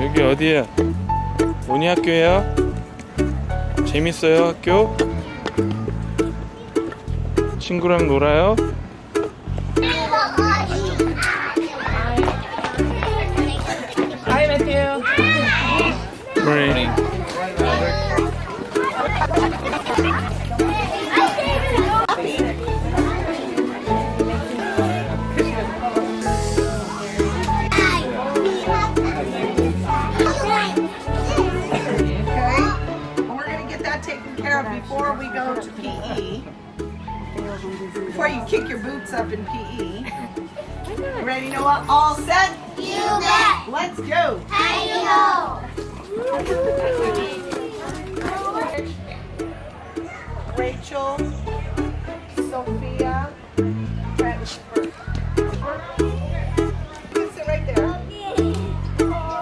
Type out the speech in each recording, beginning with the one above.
여기 어디야? 오니 학교예요? 재밌어요 학교? 친구랑 놀아요? Hi, Matthew. Morning. We're going to get that taken care of before we go to PE. Before you kick your boots up in PE. Ready, Noah? All set? You bet. Let's go. Hi-yo. Rachel, Sophia, Travis first. You can sit right there.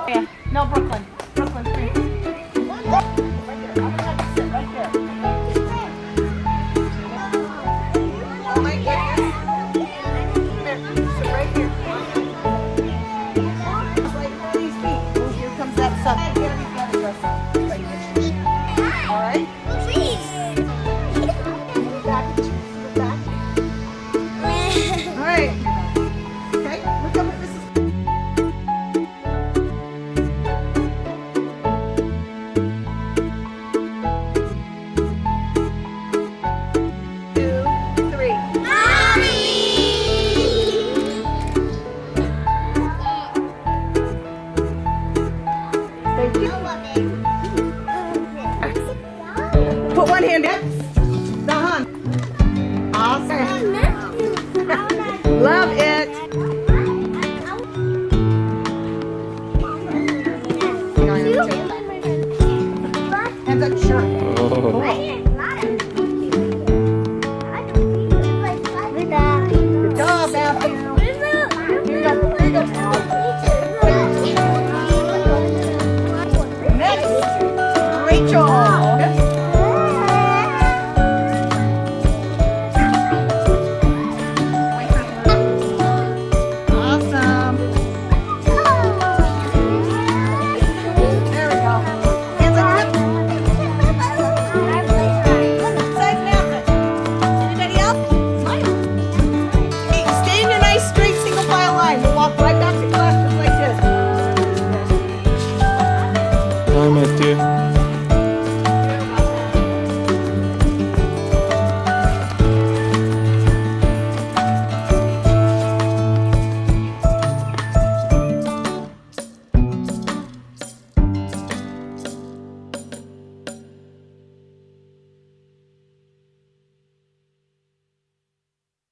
Yeah. No, Brooklyn. Brooklyn, please. Right there. I'm gonna have to sit right there. Oh my goodness. Come here. Sit right here. It's like these feet. Oh, here comes that sun. Here we go. Right here. All right. Please. Back. Back. All right. Okay. Look up at Mrs. 2, 3. Thank you. Put one hand up. Dahan. Awesome. Love it.